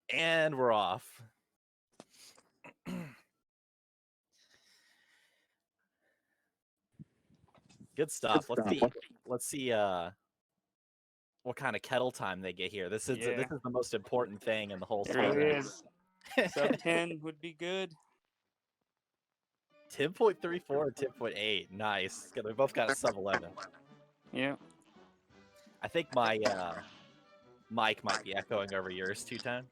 And we're off. Good stuff. Let's see what kind of kettle time they get here. This is the most important thing in the whole speed. It really is. Sub 10 would be good. 10.34 or 10.8. Nice. They both got a sub 11. Yeah. I think my mic might be echoing over yours, Two-Tone.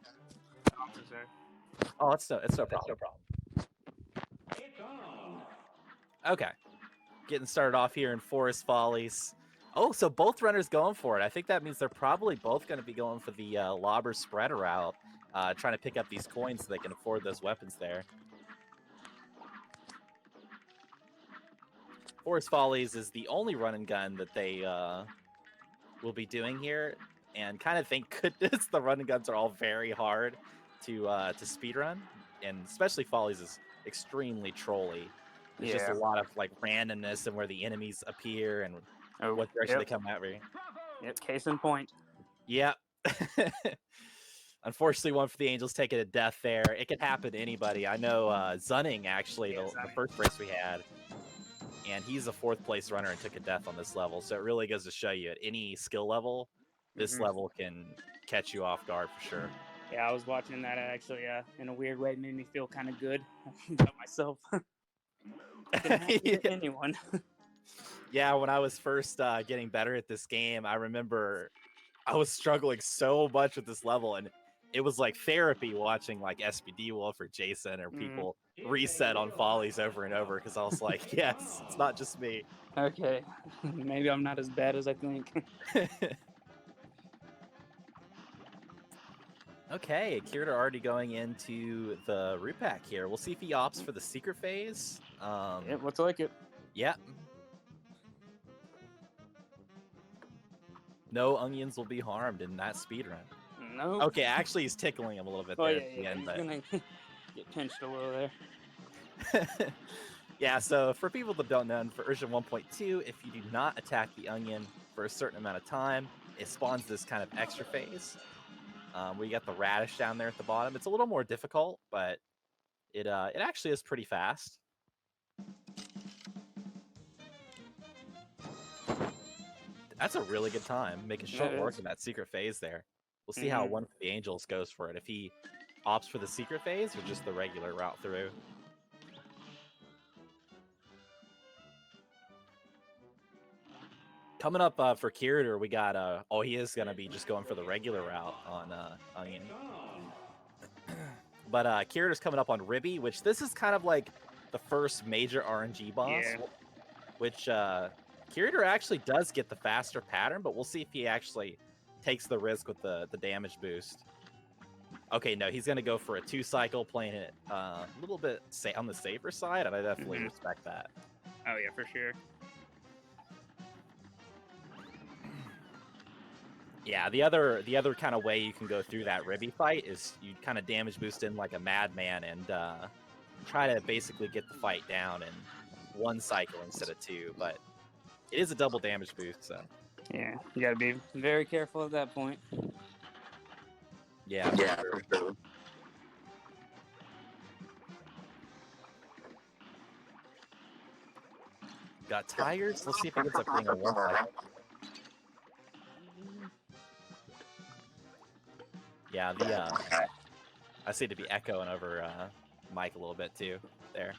Oh, it's no problem. Okay. Getting started off here in Forest Follies. Oh, so both runners going for it. I think that means they're probably both going to be going for the lobber spreader route, trying to pick up these coins so they can afford those weapons there. Forest Follies is the only run and gun that they will be doing here, and kind of thank goodness the run and guns are all very hard to speedrun, and especially Follies is extremely trolly. There's just a lot of like randomness and where the enemies appear and what direction they come at. Yep, case in point. Yep. Unfortunately, OneForTheAngels taking a death there. It could happen to anybody. I know Zunning, actually, the first race we had, and he's a 4th place runner and took a death on this level. So it really goes to show you at any skill level, this level can catch you off guard for sure. Yeah, I was watching that actually. In a weird way, it made me feel kind of good about myself. Anyone. Yeah, when I was first getting better at this game, I remember I was struggling so much with this level, and it was like therapy watching like SPD Wolf or Jason or people reset on Follies over and over, because I was like, yes, it's not just me. Okay, maybe I'm not as bad as I think. Okay, Kirthar already going into the root pack here. We'll see if he opts for the secret phase. It looks like it. Yep. No onions will be harmed in that speedrun. No. Okay, actually he's tickling him a little bit there at the end. He's gonna get pinched a little there. Yeah, so for people that don't know, for version 1.2, if you do not attack the onion for a certain amount of time, it spawns this kind of extra phase. Where you got the radish down there at the bottom. It's a little more difficult, but it actually is pretty fast. That's a really good time. Making short work in that secret phase there. We'll see how OneForTheAngels goes for it. If he opts for the secret phase or just the regular route through. Coming up for Kirthar, we got he is gonna be just going for the regular route on Onion. But Kirthar's coming up on Ribby, which this is kind of like the first major RNG boss, which Kirthar actually does get the faster pattern, but we'll see if he actually takes the risk with the damage boost. Okay, no, he's gonna go for a 2-cycle, playing it a little bit on the safer side, and I definitely respect that. Oh yeah, for sure. Yeah, the other kind of way you can go through that Ribby fight is you kind of damage boost in like a madman and try to basically get the fight down in 1 cycle instead of 2. But it is a double damage boost, so yeah, you gotta be very careful at that point. Yeah, for sure. Got Tigers. Let's see if he gets up being a 1 cycle. Yeah, I seem to be echoing over Mike a little bit too there.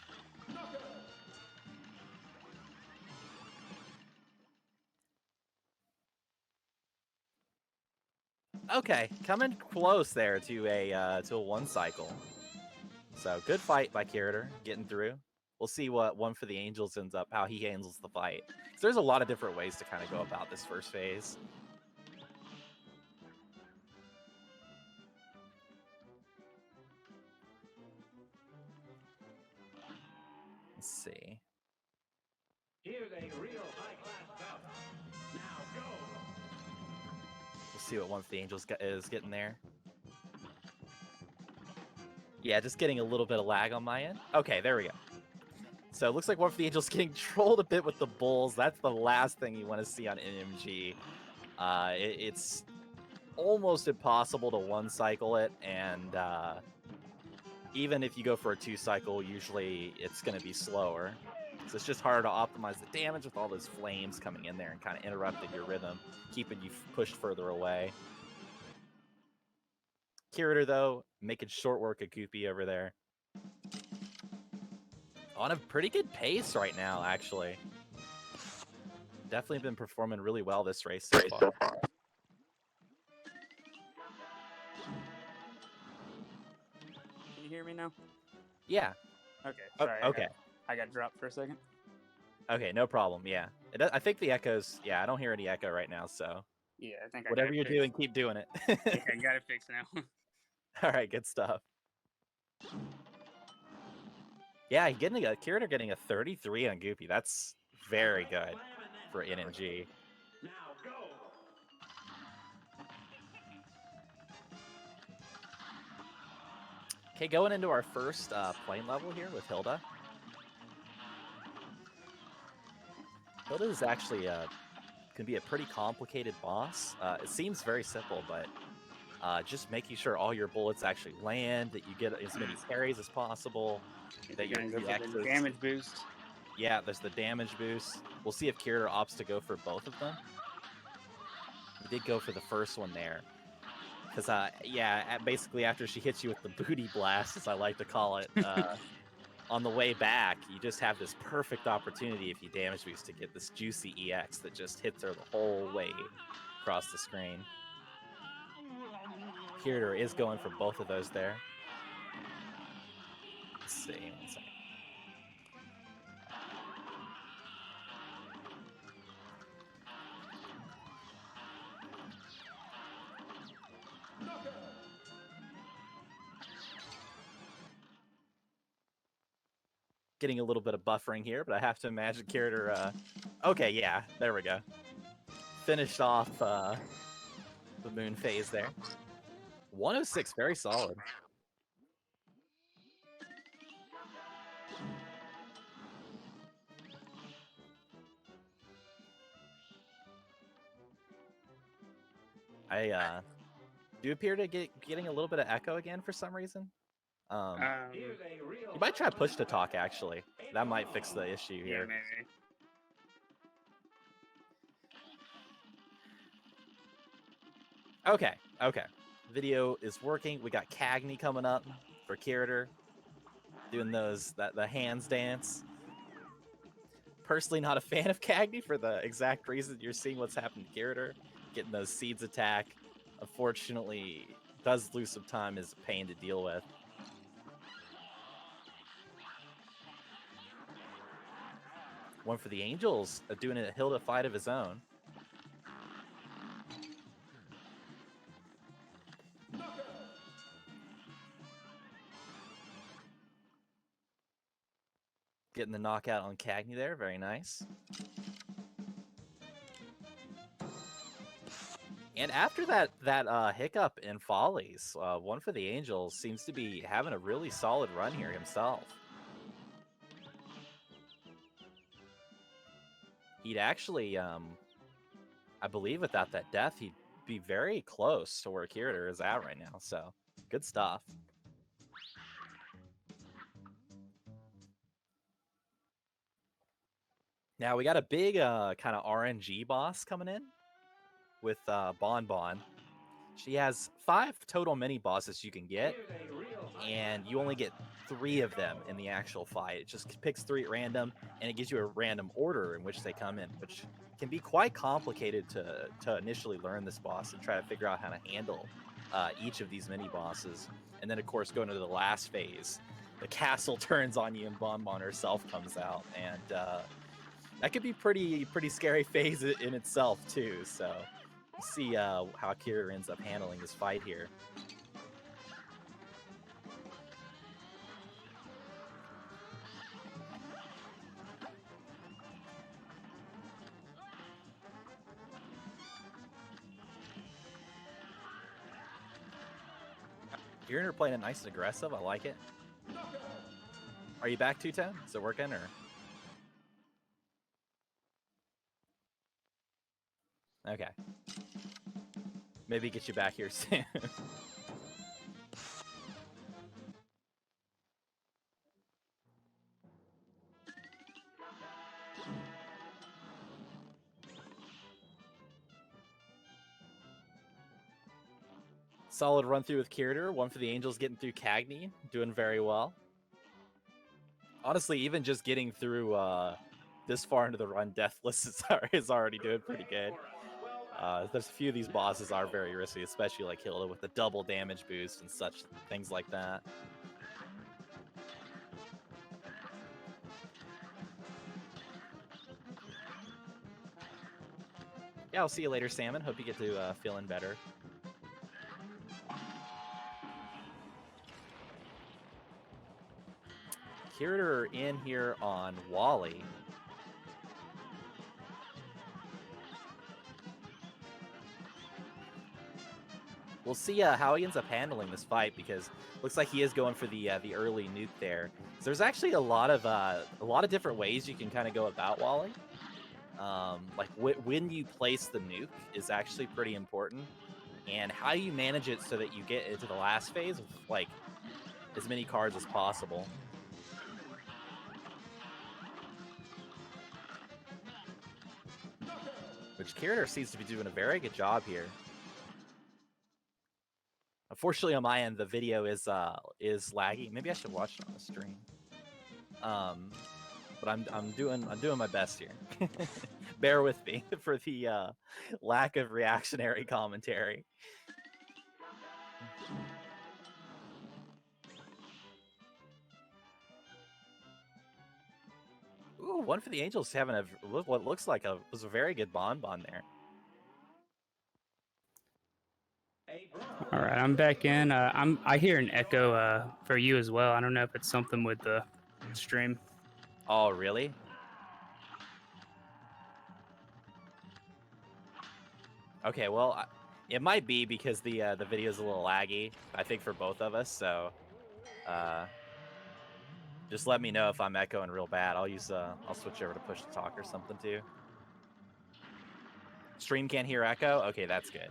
Okay, coming close there to a 1 cycle. So good fight by Kirthar, getting through. We'll see what OneForTheAngels ends up, how he handles the fight. So there's a lot of different ways to kind of go about this first phase. Let's see. Here's a real high-class bout. Now go. We'll see what OneForTheAngels is getting there. Yeah, just getting a little bit of lag on my end. Okay, there we go. So it looks like OneForTheAngels getting trolled a bit with the bulls. That's the last thing you want to see on NMG. It's almost impossible to one-cycle it, and even if you go for a 2-cycle, usually it's going to be slower. So it's just harder to optimize the damage with all those flames coming in there and kind of interrupting your rhythm, keeping you pushed further away. Kirthar, though, making short work of Goopy over there. On a pretty good pace right now, actually. Definitely been performing really well this race so far. Can you hear me now? Yeah. Okay. Sorry. Okay. I got dropped for a second. Okay, no problem. Yeah. I think the echoes, yeah, I don't hear any echo right now, so. Yeah, I think whatever you're doing, keep doing it. Yeah, I got it fixed now. All right, good stuff. Yeah, Kirthar getting a 33 on Goopy. That's very good for NNG. Now go. Okay, going into our first plane level here with Hilda. Hilda is actually can be a pretty complicated boss. It seems very simple, but just making sure all your bullets actually land, that you get as many parries as possible, that your the damage boost. Yeah, there's the damage boost. We'll see if Kirthar opts to go for both of them. He did go for the first one there. Because, yeah, basically after she hits you with the booty blast, as I like to call it, on the way back, you just have this perfect opportunity if you damage boost to get this juicy EX that just hits her the whole way across the screen. Kirthar is going for both of those there. Let's see, 1 second. Getting a little bit of buffering here, but I have to imagine Kirthar, okay, yeah, there we go. Finished off the moon phase there. 106, very solid. I do appear to getting a little bit of echo again for some reason. You might try push to talk, actually. That might fix the issue here. Yeah, maybe. Okay. Video is working. We got Cagney coming up for Kirthar. Doing the hands dance. Personally not a fan of Cagney for the exact reason you're seeing what's happened to Kirthar. Getting those seeds attack. Unfortunately, does lose some time, is a pain to deal with. OneForTheAngels doing a Hilda fight of his own. Getting the knockout on Cagney there, very nice. And after that hiccup in Follies, OneForTheAngels seems to be having a really solid run here himself. He'd actually, I believe without that death, he'd be very close to where Kirthar is at right now, so good stuff. Now we got a big kind of RNG boss coming in with Bon Bon. She has 5 total mini bosses you can get, and you only get 3 of them in the actual fight. It just picks 3 at random, and it gives you a random order in which they come in, which can be quite complicated to initially learn this boss and try to figure out how to handle each of these mini bosses. And then, of course, going into the last phase, the castle turns on you and Bon Bon herself comes out, and that could be pretty scary phase in itself too. So we'll see how Kirthar ends up handling this fight here. Kirthar playing it nice and aggressive. I like it. Are you back, Two-Tone? Is it working or? Okay. Maybe get you back here soon. Solid run through with Kirthar. One for the Angels getting through Cagney. Doing very well. Honestly, even just getting through this far into the run, Deathless is already doing pretty good. There's a few of these bosses are very risky, especially like Hilda with the double damage boost and such things like that. Yeah, I'll see you later, Salmon. Hope you get to feeling better. Kirthar in here on Wally. We'll see how he ends up handling this fight, because looks like he is going for the early nuke there. So there's actually a lot of different ways you can kind of go about Wally. Like when you place the nuke is actually pretty important, and how you manage it so that you get into the last phase with like as many cards as possible. Which Kirthar seems to be doing a very good job here. Unfortunately, on my end, the video is laggy. Maybe I should watch it on the stream. But I'm doing my best here. Bear with me for the lack of reactionary commentary. Ooh, one for the Angels having what looks like was a very good bonbon there. All right, I'm back in. I hear an echo for you as well. I don't know if it's something with the stream. Oh, really? Okay, well, it might be because the video is a little laggy, I think, for both of us. So, just let me know if I'm echoing real bad. I'll switch over to push to talk or something too. Stream can't hear echo? Okay, that's good.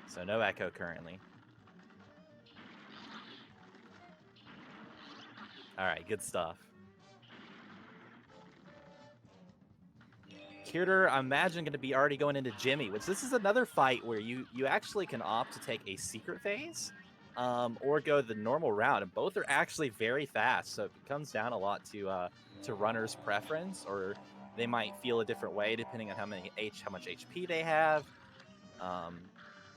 So no echo currently. All right, good stuff. Kirthar, I imagine, going to be already going into Jimmy, which this is another fight where you actually can opt to take a secret phase, or go the normal route, and both are actually very fast. So it comes down a lot to runners' preference, or they might feel a different way depending on how much HP they have.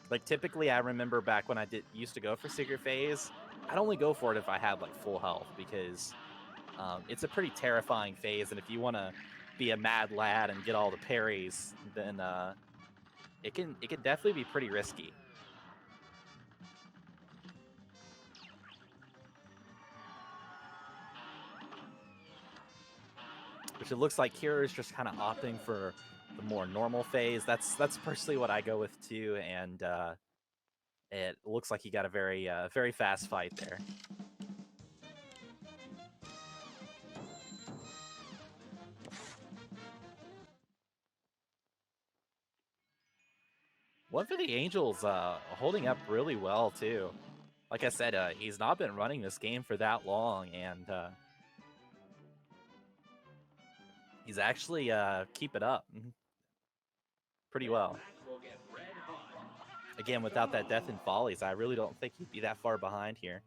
Like typically, I remember back when I used to go for secret phase, I'd only go for it if I had like full health, because it's a pretty terrifying phase, and if you want to be a mad lad and get all the parries, then it can definitely be pretty risky. Which it looks like Kira is just kind of opting for the more normal phase. That's personally what I go with too, and it looks like he got a very fast fight there. One for the Angels holding up really well too. Like I said, he's not been running this game for that long, and he's actually keeping up pretty well. Again, without that Death and Follies, I really don't think he'd be that far behind here.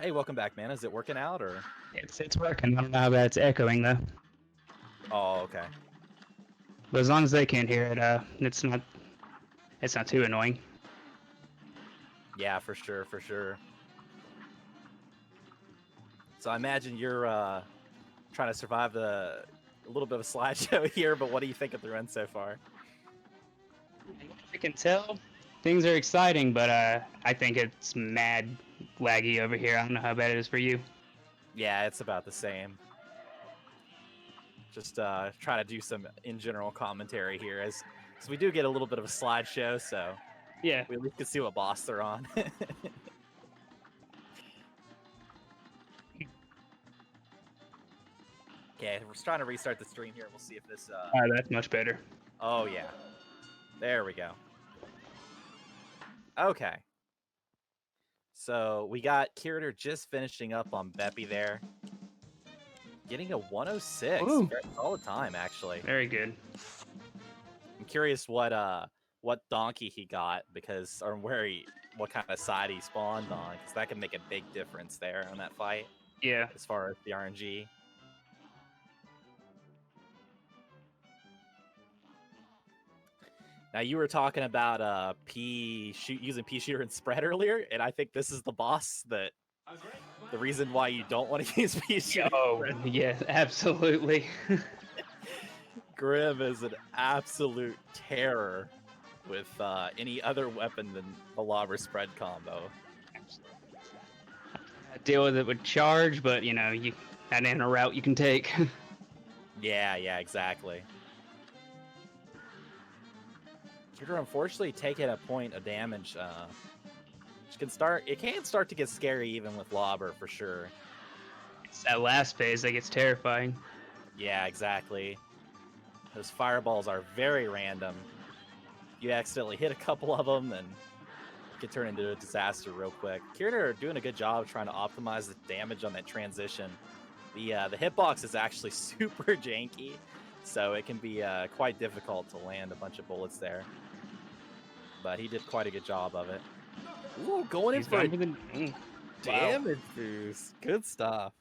Hey, welcome back, man. Is it working out, or? It's working. I don't know how bad it's echoing though. Oh, okay. But as long as they can't hear it, it's not too annoying. Yeah, for sure, for sure. So I imagine you're trying to survive a little bit of a slideshow here, but what do you think of the run so far? I can tell things are exciting, but I think it's mad laggy over here. I don't know how bad it is for you. Yeah, it's about the same. Just trying to do some in general commentary here, as we do get a little bit of a slideshow, so yeah, we at least can see what boss they're on. was trying to restart the stream here. We'll see if this. That's much better. Oh yeah, there we go. Okay. So we got Kirthar just finishing up on Beppy there. Getting a 106. Ooh. Very solid time, actually. Very good. I'm curious what donkey he got, because, or what kind of side he spawned on, because that can make a big difference there on that fight. Yeah. As far as the RNG. Now you were talking about using P shooter and spread earlier, and I think this is the boss that the reason why you don't want to use P shooter. Oh, yes, absolutely. Grim is an absolute terror with any other weapon than the lobber spread combo. I deal with it with charge, but you know, that ain't a route you can take. Yeah, exactly. Kirthar unfortunately taking a point of damage. It can start to get scary even with lobber for sure. It's that last phase that gets terrifying. Yeah, exactly. Those fireballs are very random. You accidentally hit a couple of them, and it can turn into a disaster real quick. Kirthar doing a good job trying to optimize the damage on that transition. The hitbox is actually super janky, so it can be quite difficult to land a bunch of bullets there. But he did quite a good job of it. Ooh, going in for a damage boost. Good stuff.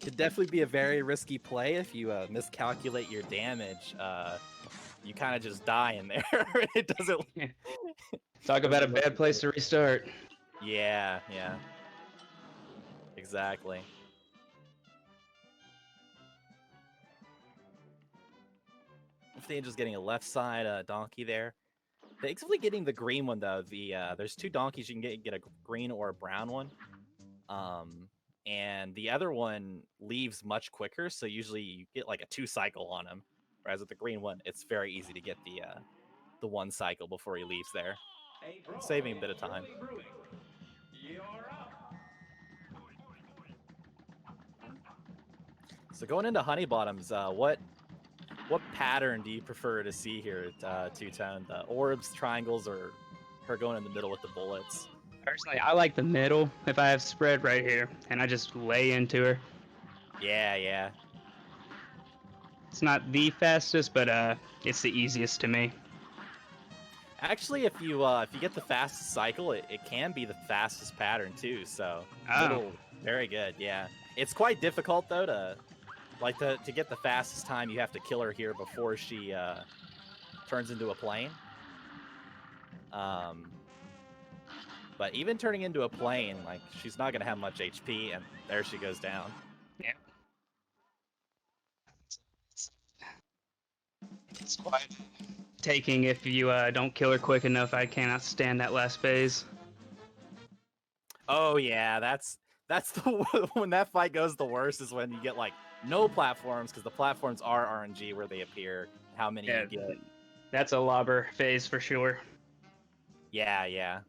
Could definitely be a very risky play if you miscalculate your damage. You kind of just die in there. It doesn't. Talk about a bad place to restart. Yeah. Exactly. OneForTheAngels getting a left side donkey there. Thankfully getting the green one though. There's two donkeys you can get a green or a brown one. And the other one leaves much quicker, so usually you get like a 2 cycle on him. Whereas with the green one, it's very easy to get the 1 cycle before he leaves there, saving a bit of time. So going into Honey Bottoms, what pattern do you prefer to see here, Two-Tone? The orbs, triangles, or her going in the middle with the bullets? Personally, I like the middle if I have spread right here, and I just lay into her. Yeah. It's not the fastest, but it's the easiest to me. Actually, if you get the fastest cycle, it can be the fastest pattern too. So middle, very good. Yeah, it's quite difficult though to get the fastest time. You have to kill her here before she turns into a plane. But even turning into a plane, like, she's not gonna have much HP, and there she goes down. Yeah. It's quite taking if you don't kill her quick enough. I cannot stand that last phase. Oh yeah, that's the when that fight goes the worst is when you get like no platforms, because the platforms are RNG where they appear. How many you get? That's a lobber phase for sure. Yeah.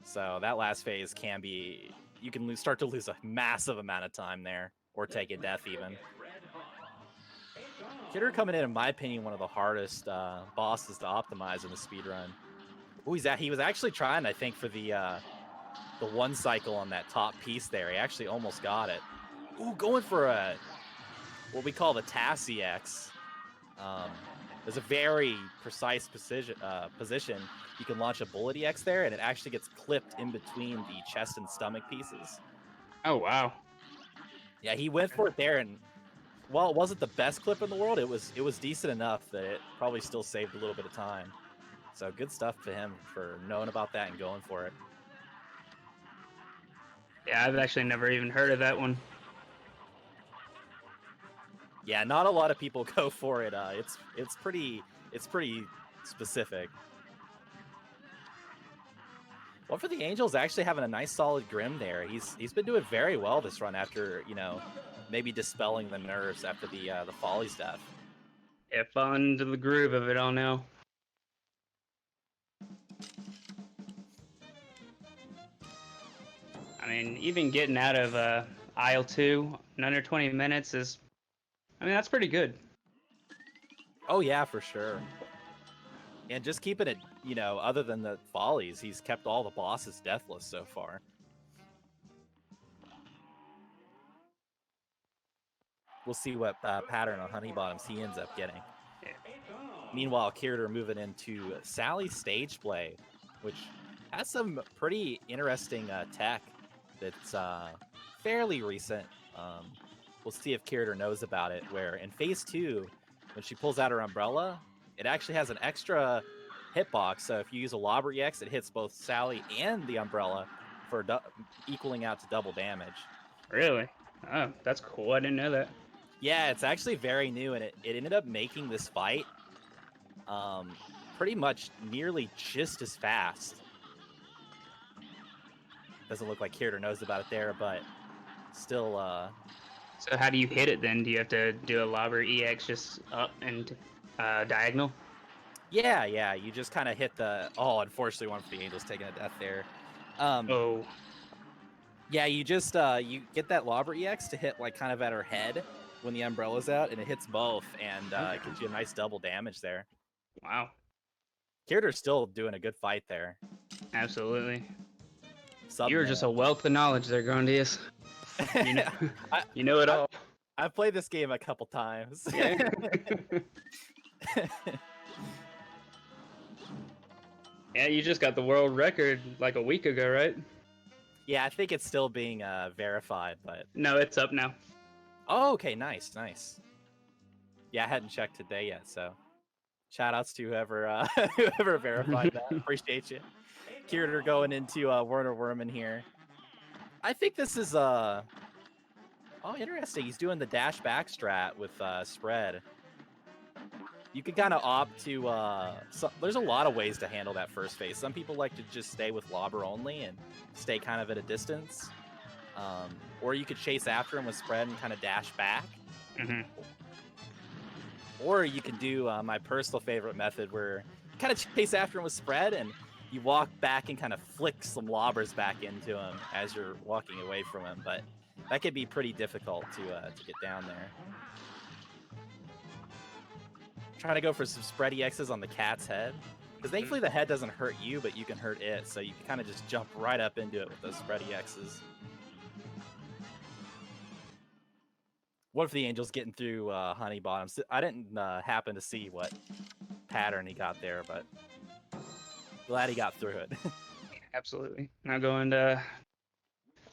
So that last phase can be, you can start to lose a massive amount of time there, or take a death even. Kirthar coming in my opinion, one of the hardest bosses to optimize in the speedrun. Ooh, he was actually trying, I think, for the 1 cycle on that top piece there. He actually almost got it. Ooh, going for what we call the Tassie X. There's a very precise position. You can launch a bullet EX there, and it actually gets clipped in between the chest and stomach pieces. Oh, wow. Yeah, he went for it there, and while it wasn't the best clip in the world, it was decent enough that it probably still saved a little bit of time. So good stuff to him for knowing about that and going for it. Yeah, I've actually never even heard of that one. Yeah, not a lot of people go for it. It's pretty specific. OneForTheAngels actually having a nice solid Grim there. He's been doing very well this run after, maybe dispelling the nerves after the Folly's death. Yeah, falling into the groove of it all now. mean, even getting out of aisle 2 in under 20 minutes is, I mean, that's pretty good. Oh yeah, for sure. And just keeping it, you know, other than the volleys, he's kept all the bosses deathless so far. We'll see what pattern on Honey Bottoms he ends up getting. Meanwhile, Kirthar moving into Sally's stage play, which has some pretty interesting tech that's fairly recent. We'll see if Kirthar knows about it, where in Phase 2, when she pulls out her umbrella, it actually has an extra hitbox. So if you use a Lobber EX, it hits both Sally and the umbrella for equaling out to double damage. Really? Oh, that's cool. I didn't know that. Yeah, it's actually very new, and it ended up making this fight pretty much nearly just as fast. Doesn't look like Kirthar knows about it there, but still. So how do you hit it then? Do you have to do a Lobber EX just up and diagonal? Yeah, you just kind of hit the. Oh, unfortunately, OneForTheAngels taking a death there. Oh. Yeah, you just you get that Lobber EX to hit like kind of at her head when the umbrella's out, and it hits both, and it gives you a nice double damage there. Wow. Kirthar's still doing a good fight there. Absolutely. Sub You're just a wealth of knowledge there, Grondius. You know, you know it all. I've played this game a couple times. Yeah. Yeah, you just got the world record like a week ago, right? Yeah, I think it's still being verified, but no, it's up now. Oh, okay, nice. Yeah, I hadn't checked today yet, so shout outs to whoever whoever verified that. Appreciate you. Kirthar going into Werner Werman here. I think this is oh, interesting. He's doing the dash back strat with spread. You could kind of opt to there's a lot of ways to handle that first phase. Some people like to just stay with Lobber only and stay kind of at a distance. Or you could chase after him with spread and kind of dash back. Mm-hmm. Or you can do my personal favorite method where you kind of chase after him with spread and you walk back and kind of flick some lobbers back into him as you're walking away from him. But that could be pretty difficult to get down there. Trying to go for some spread EXs on the cat's head. Because thankfully the head doesn't hurt you, but you can hurt it. So you can kind of just jump right up into it with those spread EXs. OneForTheAngels getting through Honey Bottoms. I didn't happen to see what pattern he got there, but glad he got through it. Absolutely. Now going to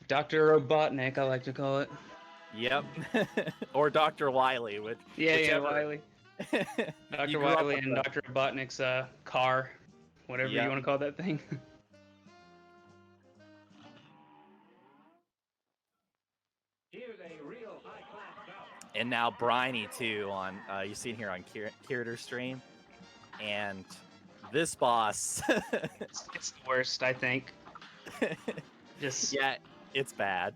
Dr. Robotnik, I like to call it. Yep. Or Dr. Wily. Yeah, Wily. Dr. Wily and Dr. Robotnik's car, whatever you want to call that thing. And now Briny too on you see it here on Kirthar stream. And this boss it's the worst, I think. Just yeah, it's bad.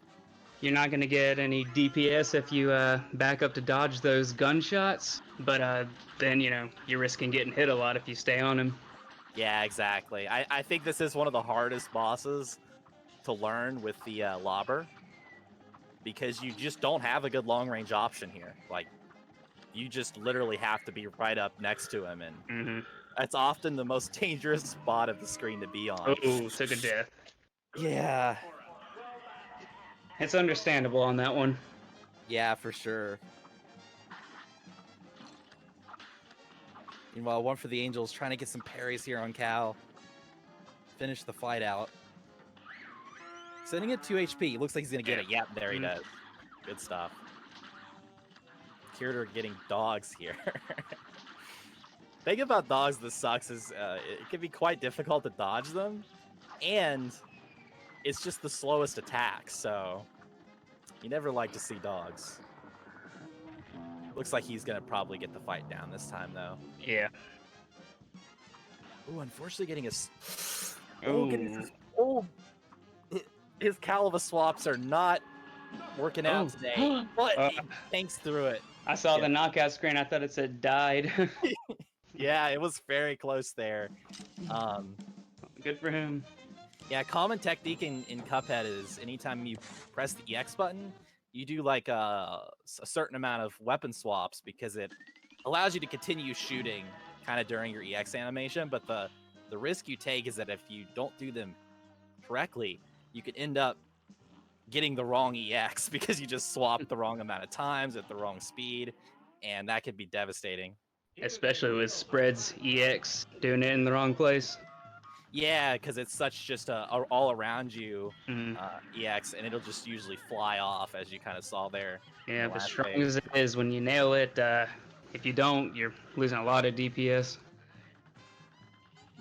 You're not gonna get any DPS if you back up to dodge those gunshots, but then you're risking getting hit a lot if you stay on him. Yeah, exactly. I think this is one of the hardest bosses to learn with the Lobber. Because you just don't have a good long-range option here. Like, you just literally have to be right up next to him, and that's often the most dangerous spot of the screen to be on. Oh, took a death. Yeah. It's understandable on that one. Yeah, for sure. Meanwhile, OneForTheAngels trying to get some parries here on Cal. Finish the fight out. Sending it 2 HP. Looks like he's going to get it. Yep, there he does. Good stuff. Kirthar getting dogs here. Thing about dogs that sucks is it can be quite difficult to dodge them. And it's just the slowest attack, so you never like to see dogs. Looks like he's going to probably get the fight down this time, though. Yeah. Ooh, unfortunately getting his... Oh, his Calva swaps are not working out today, but he tanks through it. I saw the knockout screen. I thought it said died. Yeah, it was very close there. Good for him. Yeah, common technique in Cuphead is anytime you press the EX button, you do like a certain amount of weapon swaps because it allows you to continue shooting kind of during your EX animation. But the risk you take is that if you don't do them correctly, you could end up getting the wrong EX because you just swapped the wrong amount of times at the wrong speed, and that could be devastating. Especially with spreads EX doing it in the wrong place. Yeah, because it's such just a all around you Mm. EX, and it'll just usually fly off as you kind of saw there. In Yeah, the but as last strong phase. as it is, when you nail it, if you don't, you're losing a lot of DPS.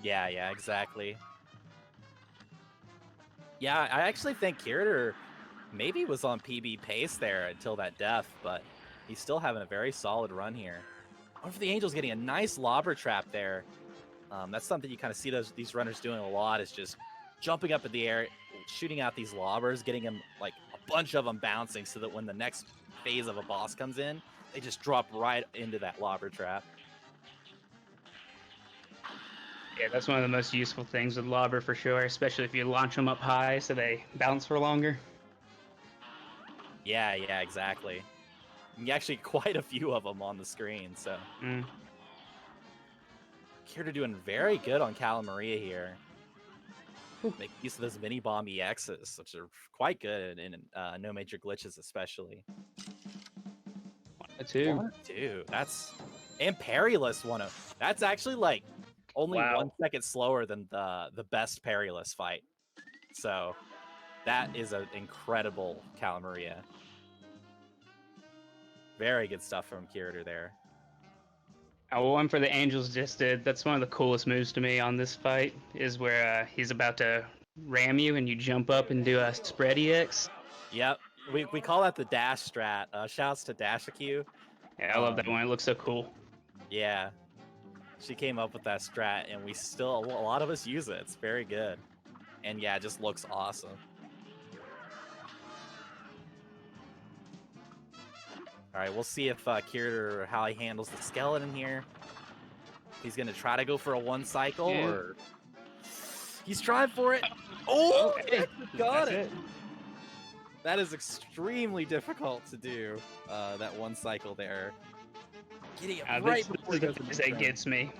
Yeah, yeah, exactly. Yeah, I actually think Kirthar maybe was on PB pace there until that death, but he's still having a very solid run here. OneForTheAngels getting a nice lobber trap there. That's something you kind of see these runners doing a lot, is just jumping up in the air, shooting out these lobbers, getting them like a bunch of them bouncing so that when the next phase of a boss comes in, they just drop right into that lobber trap. Yeah, that's one of the most useful things with lobber for sure, especially if you launch them up high so they bounce for longer. Yeah, yeah, exactly. You actually quite a few of them on the screen, so. Mm. Kirthar doing very good on Calamaria here. Make use of those mini bomb EXs, which are quite good in no major glitches, especially. 2. 1-2. That's and Parryless 1-0. That's actually like only Wow. 1 second slower than the best Parryless fight. So that is an incredible Calamaria. Very good stuff from Kirthar there. OneForTheAngels just did. That's one of the coolest moves to me on this fight, is where he's about to ram you and you jump up and do a spread EX. Yep. We call that the dash strat. Shouts to DashaQ. Yeah, I love that one. It looks so cool. Yeah. She came up with that strat, and we still, a lot of us use it. It's very good. And yeah, it just looks awesome. All right, we'll see if Kirthar, how he handles the skeleton here. He's going to try to go for a one cycle, or he's trying for it. Oh, okay. Got That's it. That is extremely difficult to do, that one cycle there. Getting it right before he goes into that gets me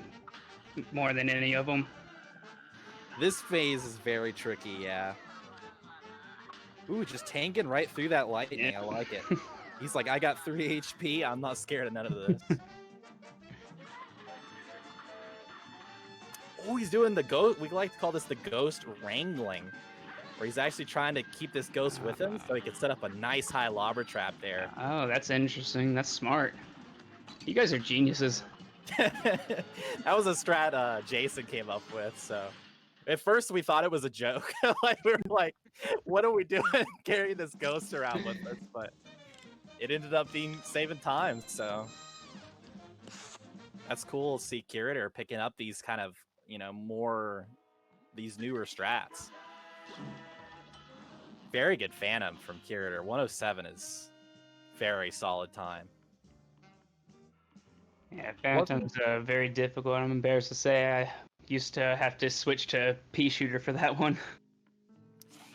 more than any of them. This phase is very tricky, yeah. Ooh, just tanking right through that lightning. Yeah. I like it. He's like, I got 3 HP. I'm not scared of none of this. Oh, he's doing the ghost. We like to call this the ghost wrangling, where he's actually trying to keep this ghost with him so he can set up a nice high lobber trap there. Oh, that's interesting. That's smart. You guys are geniuses. That was a strat Jason came up with, so at first we thought it was a joke. Like, we were like, what are we doing carrying this ghost around with us? But it ended up being saving time, so that's cool to see Kirthar picking up these kind of, these newer strats. Very good Phantom from Kirthar. 107 is very solid time. Yeah, Phantom's very difficult. I'm embarrassed to say I used to have to switch to pea shooter for that one.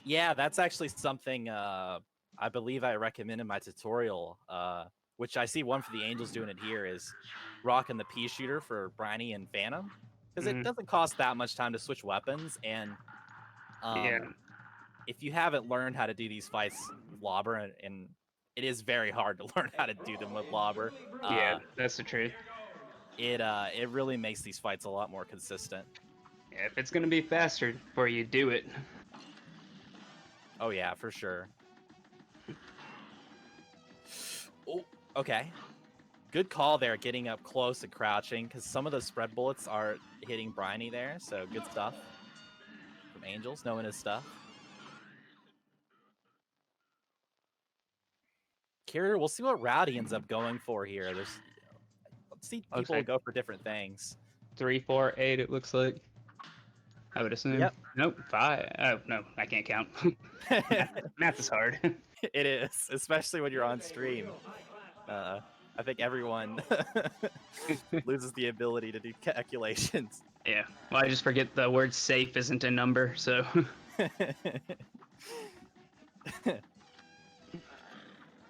Yeah, that's actually something I believe I recommend in my tutorial, which I see OneForTheAngels doing it here, is rocking the pea shooter for Briny and Phantom, because it doesn't cost that much time to switch weapons, and if you haven't learned how to do these fights with Lobber, and it is very hard to learn how to do them with Lobber. Yeah, that's the truth. It really makes these fights a lot more consistent. Yeah, if it's gonna be faster for you, do it. Oh yeah, for sure. Oh, okay. Good call there, getting up close and crouching, because some of the spread bullets are hitting Briny there, so good stuff from Angels, knowing his stuff. Kirthar, we'll see what route he ends up going for here. Let's see, people go for different things. 3, 4, 8, it looks like. I would assume. Yep. Nope, 5. Oh, no, I can't count. Math is hard. It is, especially when you're on stream. I think everyone loses the ability to do calculations. Yeah, well, I just forget the word safe isn't a number, so.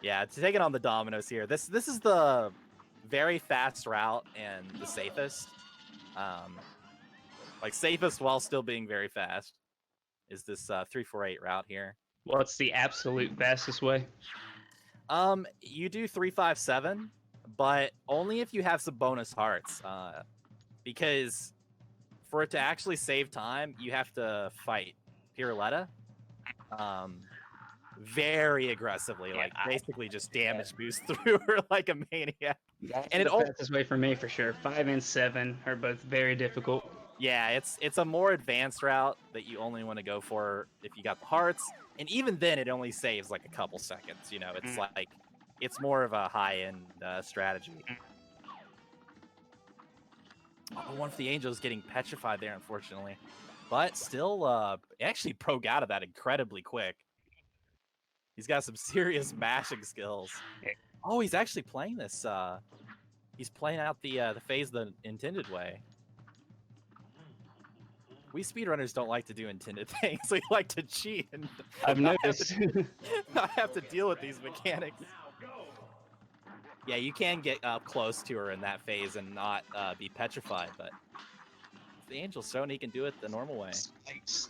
Yeah, to take it on the dominoes here. This is the very fast route and the safest. Like safest while still being very fast is this 348 route here. What's the absolute fastest way? You do 357, but only if you have some bonus hearts. Because for it to actually save time, you have to fight Piruletta. Very aggressively, Yeah, like basically just damage boost through her like a maniac. That's And the fastest way for me for sure. 5 and 7 are both very difficult. yeah, it's a more advanced route that you only want to go for if you got the hearts, and even then it only saves like a couple seconds. You know, it's like it's more of a high end strategy. Oh, one for the Angels getting petrified there, unfortunately, but still, actually broke out of that incredibly quick. He's got some serious mashing skills. Oh, he's actually playing this. He's playing out the phase the intended way. We speedrunners don't like to do intended things. We like to cheat and I've noticed. not have to deal with these mechanics. Yeah, you can get up close to her in that phase and not be petrified, but the Angel's shown he can do it the normal way. Spikes.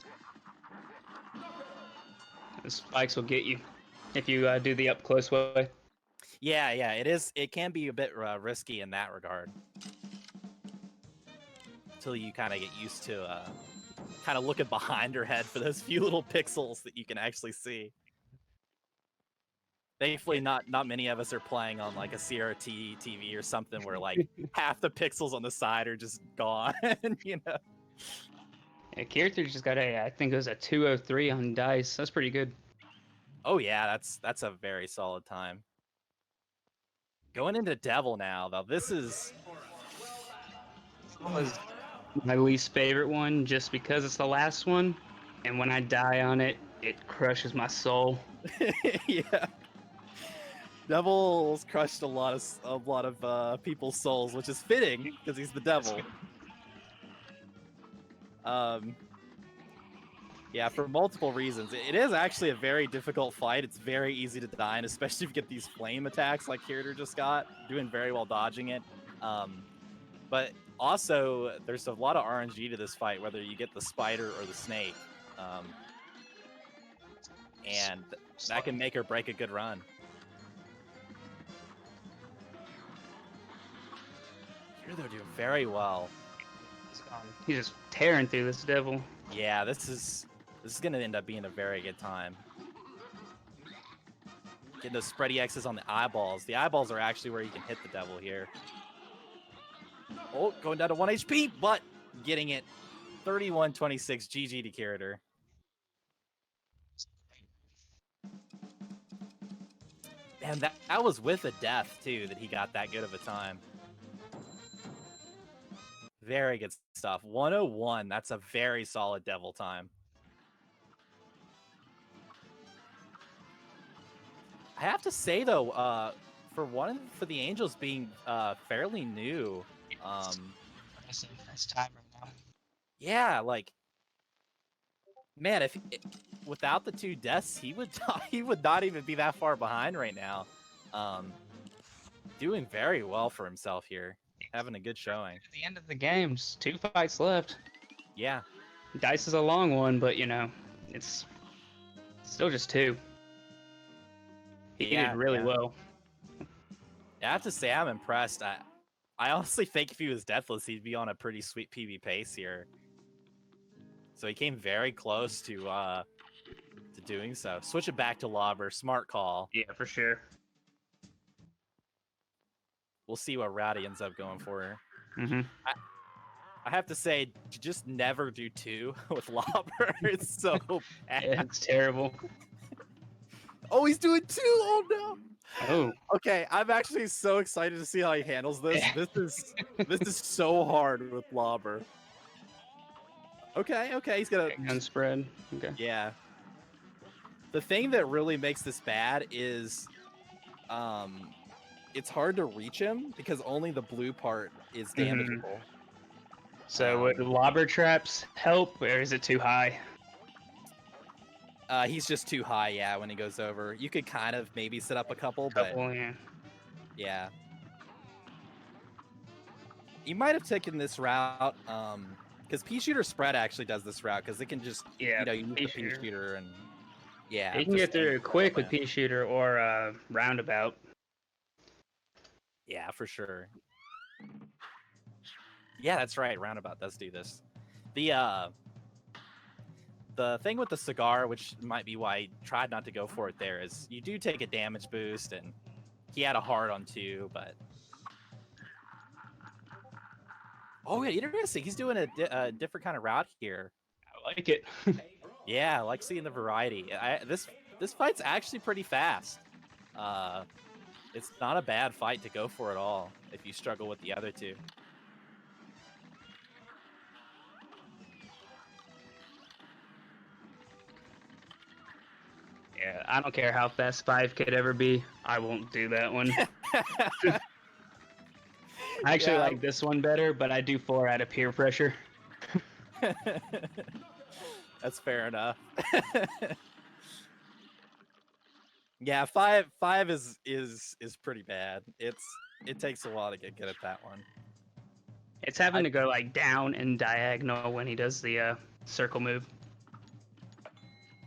The spikes will get you if you do the up close way. Yeah, it is. It can be a bit risky in that regard. Until you kind of get used to kind of looking behind her head for those few little pixels that you can actually see. Thankfully, not many of us are playing on like a CRT TV or something where like half the pixels on the side are just gone, you know. Yeah, Kirthar just got I think it was a 203 on dice. That's pretty good. Oh yeah, that's a very solid time. Going into Devil now, though. This Was my least favorite one just because it's the last one, and when I die on it, it crushes my soul. yeah. Devil's crushed a lot of people's souls, which is fitting because he's the devil. Yeah, for multiple reasons. It is actually a very difficult fight. It's very easy to die, and especially if you get these flame attacks like Kirthar just got, doing very well dodging it. But also, there's a lot of RNG to this fight, whether you get the spider or the snake. And that can make or break a good run. Kirthar doing very well. He's just tearing through this devil. Yeah, this is gonna end up being a very good time. Getting those spready X's on the eyeballs. The eyeballs are actually where you can hit the devil here. Oh, going down to 1 HP, but getting it. 31-26, GG to Kirthar. And that was with a death, too, that he got that good of a time. Very good stuff. 101, that's a very solid devil time. I have to say, though, for the Angels being fairly new, First time right now. yeah, like, man, without the 2 deaths, he would not even be that far behind right now. Doing very well for himself here, having a good showing. At the end of the games, 2 fights left. Yeah, Dice is a long one, but you know, it's still just 2. He did really well. I have to say, I'm impressed. I honestly think if he was deathless, he'd be on a pretty sweet PB pace here. So he came very close to doing so. Switch it back to Lobber. Smart call. Yeah, for sure. We'll see what route he ends up going for here. Mm-hmm. I have to say, just never do 2 with Lobber. It's so bad. Yeah, it's terrible. Oh, he's doing 2. Oh, no. Oh. Okay, I'm actually so excited to see how he handles this. Yeah. This is so hard with Lobber. Okay, he's gonna Gun spread. Okay. Yeah. The thing that really makes this bad is, it's hard to reach him because only the blue part is damageable. So would lobber traps help, or is it too high? He's just too high, yeah, when he goes over. You could kind of maybe set up a couple, but Yeah. yeah. You might have taken this route, because pea shooter spread actually does this route, because it can just, Yeah, use the pea pea shooter. shooter and, yeah. You can just get through aim it for quick with land. pea shooter or roundabout. Yeah, for sure. Yeah, that's right. Roundabout does do this. The thing with the cigar, which might be why I tried not to go for it there, is you do take a damage boost, and he had a hard on 2, but... Oh, yeah, interesting. He's doing a different kind of route here. I like it. Yeah, I like seeing the variety. This fight's actually pretty fast. It's not a bad fight to go for at all if you struggle with the other two. Yeah, I don't care how fast 5 could ever be. I won't do that one. I actually like this one better, but I do 4 out of peer pressure. That's fair enough. Yeah, five is pretty bad. It takes a while to get good at that one. It's having to go like down and diagonal when he does the circle move.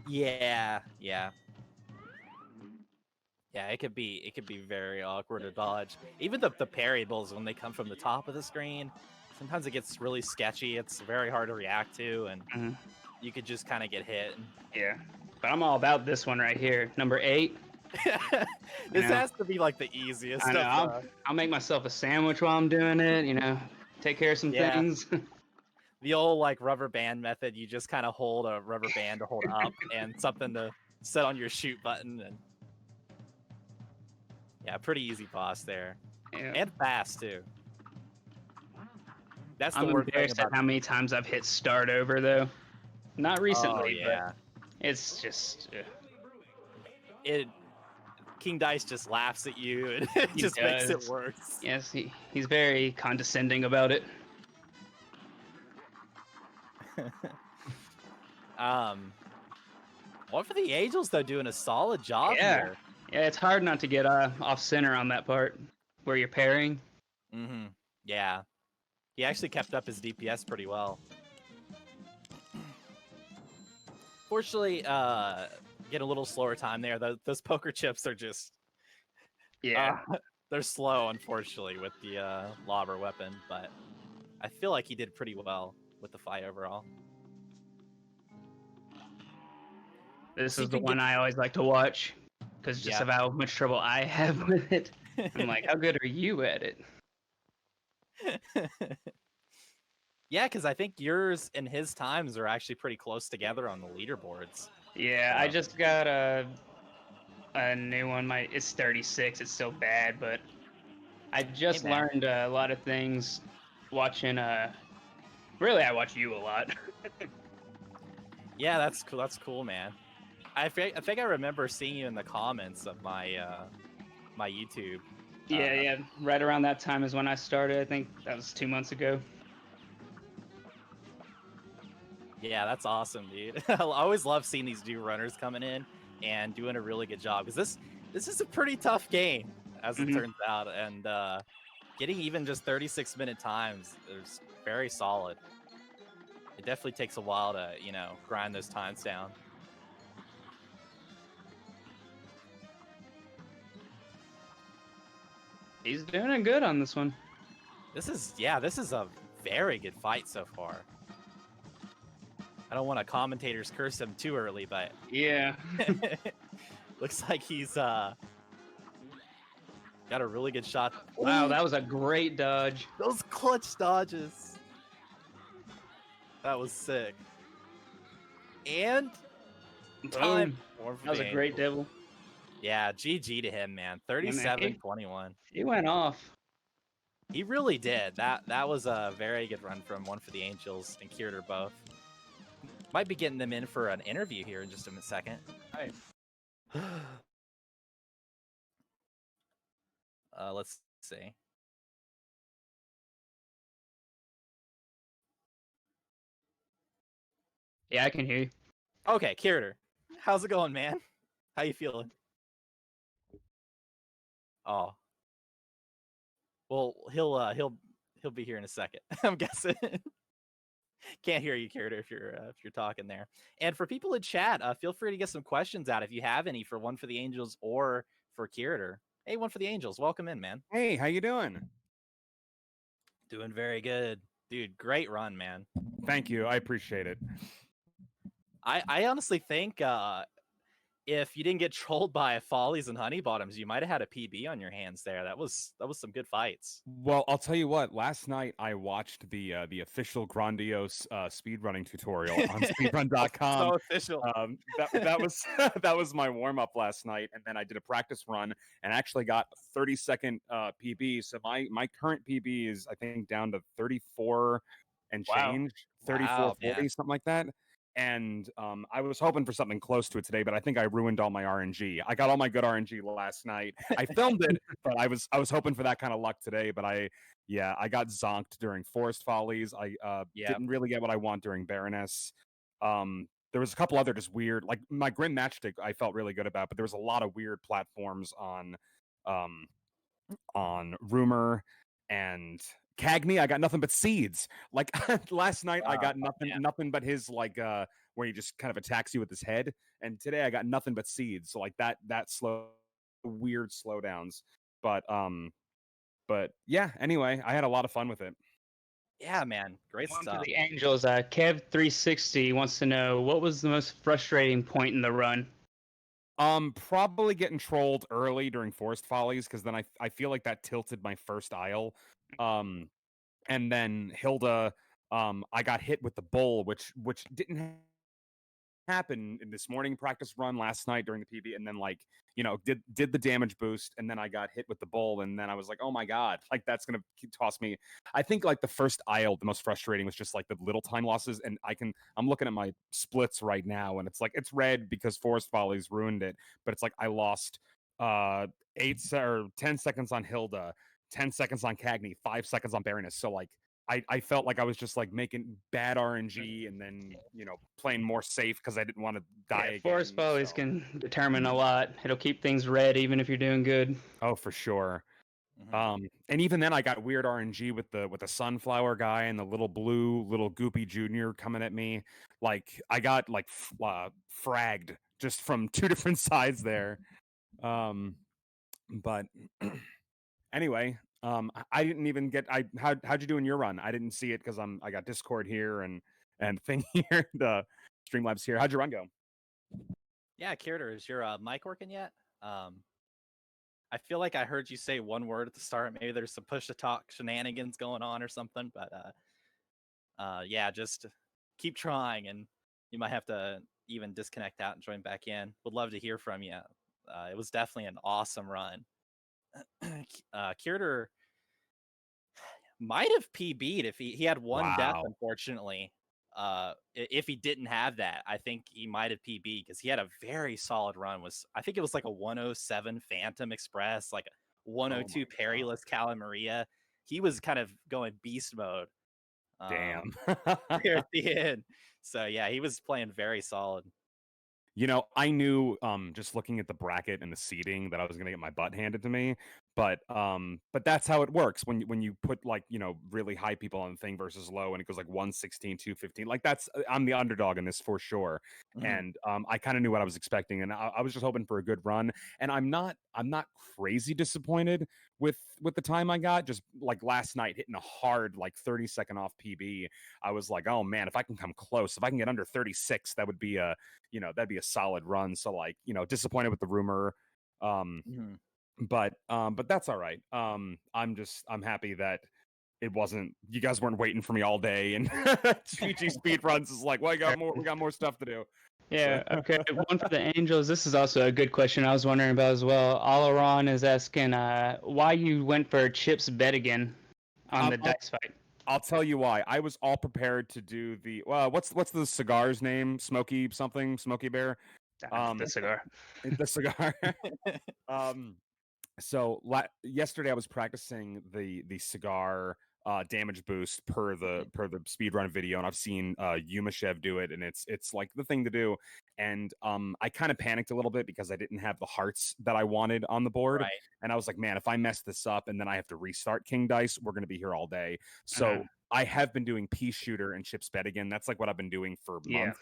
Yeah. Yeah, it could be very awkward to dodge. Even the parryables, when they come from the top of the screen, sometimes it gets really sketchy. It's very hard to react to, and you could just kind of get hit. Yeah, but I'm all about this one right here, number 8. This has to be like the easiest. I know. I'll make myself a sandwich while I'm doing it. Take care of some things. The old like rubber band method. You just kind of hold a rubber band to hold up and something to set on your shoot button, and yeah, pretty easy boss there, and fast too. That's the I'm worst thing embarrassed about at how many times I've hit start over though. Not recently, but it's just King Dice just laughs at you, and it just makes it worse. Yes, he's very condescending about it. One for the Angels though, doing a solid job here. Yeah, it's hard not to get off center on that part where you're parrying. Yeah, he actually kept up his DPS pretty well. Fortunately, get a little slower time there. Those poker chips are just they're slow, unfortunately, with the lobber weapon, but I feel like he did pretty well with the fight overall. This is the one I always like to watch because just of how much trouble I have with it. I'm like, how good are you at it? Yeah, because I think yours and his times are actually pretty close together on the leaderboards. Yeah, I just got a new one. It's 36. It's still bad, but I just learned a lot of things watching. Really, I watch you a lot. Yeah, that's cool. That's cool, man. I think I remember seeing you in the comments of my my YouTube. Yeah. Right around that time is when I started. I think that was 2 months ago. Yeah, that's awesome, dude. I always love seeing these new runners coming in and doing a really good job, because this is a pretty tough game, as it turns out, and getting even just 36-minute times is very solid. It definitely takes a while to, grind those times down. He's doing good on this one. This is a very good fight so far. I don't want to commentators curse him too early, but yeah. Looks like he's got a really good shot. Wow, that was a great dodge. Those clutch dodges. That was sick. And time. That was a great devil. Yeah, GG to him, man. 37-21. He went off. He really did. That was a very good run from One for the Angels and Kirthar both. Might be getting them in for an interview here in just a second. Right. Let's see. Yeah, I can hear you. Okay, Kirthar, how's it going, man? How you feeling? Oh, well, he'll be here in a second. I'm guessing. Can't hear you, Kirthar, if you're talking there. And for people in chat, feel free to get some questions out if you have any for One for the Angels or for Kirthar. Hey, One for the Angels, welcome in, man. Hey, how you doing? Doing very good, dude. Great run, man. Thank you. I appreciate it. I honestly think if you didn't get trolled by Follies and Honey Bottoms, you might have had a PB on your hands there. That was some good fights. Well, I'll tell you what. Last night I watched the official grandiose speedrunning tutorial on speedrun.com. So official. That was that was my warm up last night, and then I did a practice run and actually got a 30-second PB. So my current PB is I think down to 34 and change, 34, 40, something like that. And I was hoping for something close to it today, but I think I ruined all my RNG. I got all my good RNG last night. I filmed it, but I was hoping for that kind of luck today. But I got zonked during Forest Follies. I didn't really get what I want during Baroness. There was a couple other just weird, like my Grim Matchstick I felt really good about, but there was a lot of weird platforms on Rumor and Cagney. I got nothing but seeds. Like last night, I got nothing but his where he just kind of attacks you with his head. And today, I got nothing but seeds. So like that weird slowdowns. But yeah. Anyway, I had a lot of fun with it. Yeah, man, great One stuff. for the Angels. Kev360 wants to know what was the most frustrating point in the run. Probably getting trolled early during Forest Follies because then I feel like that tilted my first aisle. And then Hilda, I got hit with the bull, which didn't happen in this morning practice run last night during the PB, and then did the damage boost, and then I got hit with the bull, and then I was like, oh my god, like that's gonna toss me. I think like the first aisle, the most frustrating was just like the little time losses, and I'm looking at my splits right now, and it's like it's red because Forest Follies ruined it, but it's like I lost 10 seconds on Hilda, 10 seconds on Cagney, 5 seconds on Baroness. So like I felt like I was just like making bad RNG and then playing more safe because I didn't want to die again. Forest Follies can determine a lot. It'll keep things red even if you're doing good. Oh, for sure. And even then I got weird RNG with the sunflower guy and the little Goopy Junior coming at me. Like I got like fragged just from two different sides there. But anyway, I didn't even get. How'd you do in your run? I didn't see it because I got Discord here and thing here, the Streamlabs here. How'd your run go? Yeah, Kirthar, is your mic working yet? I feel like I heard you say one word at the start. Maybe there's some push to talk shenanigans going on or something. But yeah, just keep trying, and you might have to even disconnect out and join back in. Would love to hear from you. It was definitely an awesome run. Kirthar might have PB'd if he had one death, unfortunately. If he didn't have that, I think he might have PB because he had a very solid run. I think it was like a 107 Phantom Express, like a 102 Perryless Cala Maria. He was kind of going beast mode. Damn. There at the end. So yeah, he was playing very solid. I knew just looking at the bracket and the seating that I was gonna get my butt handed to me. But that's how it works when you put like really high people on the thing versus low, and it goes like 116, 215. Like that's I'm the underdog in this for sure. And I kind of knew what I was expecting, and I was just hoping for a good run. And I'm not crazy disappointed with the time I got. Just like last night hitting a hard like 30-second off PB, I was like, oh man, if I can come close, if I can get under 36, that would be that'd be a solid run. So like disappointed with the Rumor. But that's all right. I'm happy that it wasn't, you guys weren't waiting for me all day, and GG Speedruns is like, well, we got more stuff to do. Yeah, okay. One for the Angels. This is also a good question I was wondering about as well. Alaron is asking why you went for Chip's bet again on the dice fight. I'll tell you why. I was all prepared to do the what's the cigar's name? Smoky Bear. The cigar. The cigar. So yesterday I was practicing the cigar damage boost per the speedrun video, and I've seen Yumashev do it, and it's like the thing to do. And I kind of panicked a little bit because I didn't have the hearts that I wanted on the board, Right. and I was like, man, if I mess this up and then I have to restart King Dice, we're gonna be here all day. So I have been doing Pea Shooter and Chips Bet again. That's like what I've been doing for months.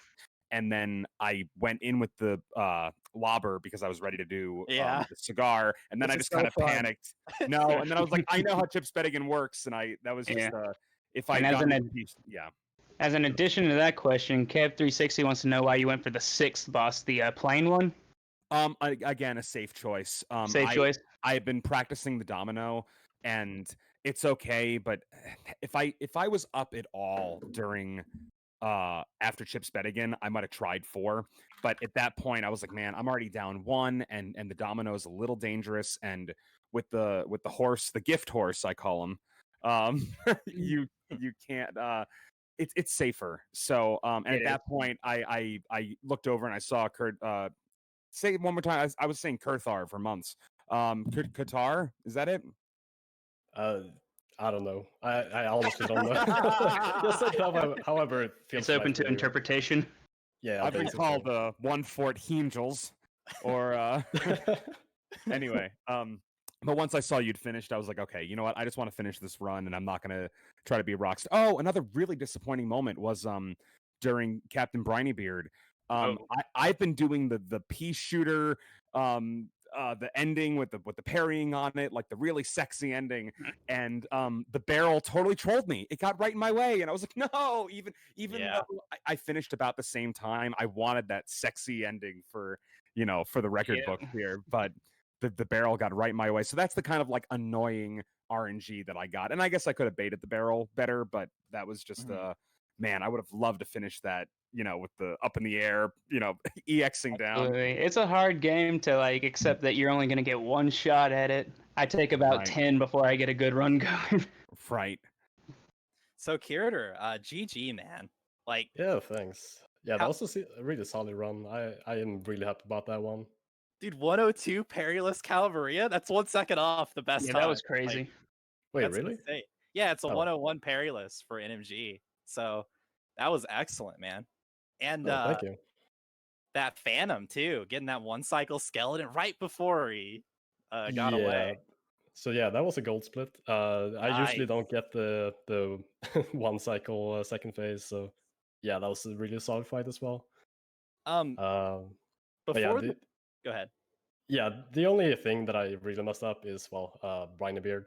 And then I went in with the lobber because I was ready to do the cigar, and then I just kind of panicked. No, and then I was like, I know how Chips Bettigan works, and that was just if I got As an addition to that question, Kev360 wants to know why you went for the 6th boss, the plain one. Again, a safe choice. Safe choice. I've been practicing the domino, and it's okay, but if I was up at all during after Chips Bettigan, I might have tried 4, but at that point I was like, man, I'm already down 1, and the domino is a little dangerous, and with the horse, the gift horse I call him, you can't it's safer. So and at that point I looked over and I saw Kurt say it one more time. I was saying Kirthar for months. Kirthar, is that it? I don't know. I honestly don't know. Just like however it feels. It's open to interpretation. Yeah, I've been called OneForTheAngels, or anyway. But once I saw you'd finished, I was like, okay, you know what? I just want to finish this run, and I'm not gonna try to be a rockstar. Oh, another really disappointing moment was during Captain Brinybeard. I've been doing the Pea Shooter, the ending with the parrying on it, like the really sexy ending, and the barrel totally trolled me. It got right in my way, and I was like, no. Even though I finished about the same time, I wanted that sexy ending for the record book here, but the barrel got right in my way. So that's the kind of like annoying RNG that I got, and I guess I could have baited the barrel better, but that was just man, I would have loved to finish that, with the up in the air, EXing down. It's a hard game to accept that you're only going to get one shot at it. I take about 10 before I get a good run going. Right. So Kirthar, GG, man. Yeah, thanks. Yeah, that was a really solid run. I am really happy about that one. Dude, 102 Perilous Calvaria? That's 1 second off the best time. That was crazy. Wait, really? Insane. Yeah, it's a 101 Perilous for NMG. So that was excellent, man. And thank you. That Phantom, too. Getting that 1 cycle skeleton right before he got away. So yeah, that was a gold split. I usually don't get the 1 cycle second phase. So yeah, that was a really solid fight as well. Go ahead. Yeah, the only thing that I really messed up is Brinybeard,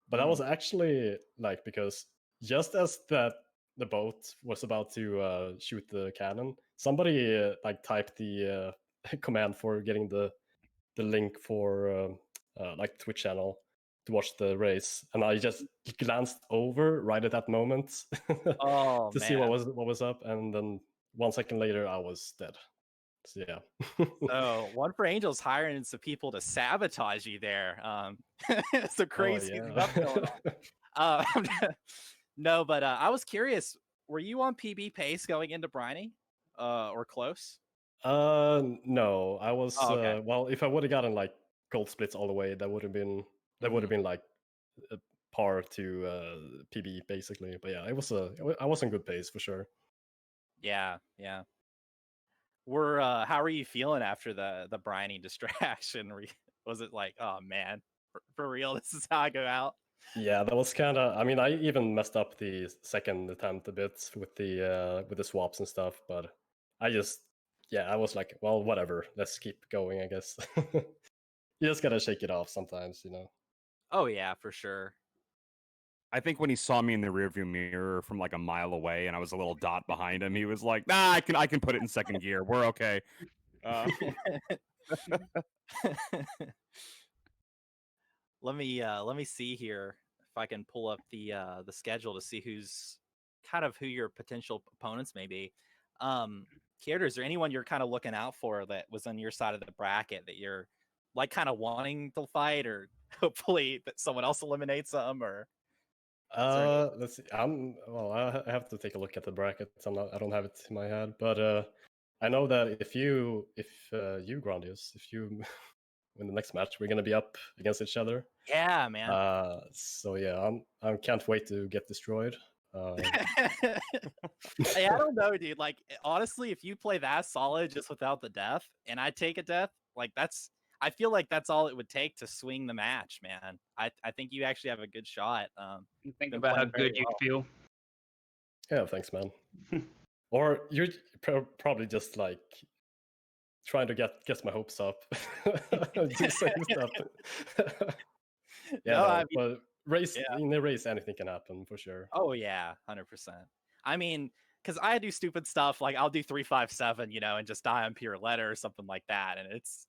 but that was actually because just as the boat was about to shoot the cannon, somebody typed the command for getting the link for Twitch channel to watch the race, and I just glanced over right at that moment to see what was up, and then 1 second later I was dead. So yeah. So OneForTheAngels hiring some people to sabotage you there. It's a crazy stuff going on. No, but I was curious. Were you on PB pace going into Briny, or close? No, I was. Well, if I would have gotten gold splits all the way, that would have been a par to PB basically. But yeah, I was in good pace for sure. Yeah. How were you feeling after the Briny distraction? Was it like, oh man, for real, this is how I go out? Yeah, that was kind of. I mean, I even messed up the second attempt a bit with the swaps and stuff, but I was like, well, whatever, let's keep going, I guess. You just gotta shake it off sometimes, Oh yeah, for sure. I think when he saw me in the rearview mirror from a mile away, and I was a little dot behind him, he was like, "Nah, I can put it in second gear. We're okay." Let me see here if I can pull up the schedule to see who your potential opponents may be. Kirthar, is there anyone you're kind of looking out for that was on your side of the bracket that you're kind of wanting to fight, or hopefully that someone else eliminates them, or? Let's see. I have to take a look at the brackets. I don't have it in my head, but I know that if you Grandius, if you in the next match we're gonna be up against each other. Yeah, man. So yeah, I can't wait to get destroyed. Hey, I don't know, dude. Like, honestly, if you play that solid just without the death, and I take a death, like I feel like that's all it would take to swing the match, man. I think you actually have a good shot. Think been about how playing very good you well. feel. Yeah, thanks, man. Or you're probably just like trying to get my hopes up. Do saying stuff. Yeah, No, no, I mean, but race yeah. in a race anything can happen for sure. Oh yeah, 100%. I mean, because I do stupid stuff like I'll do 357, and just die on Piruletta or something like that, and it's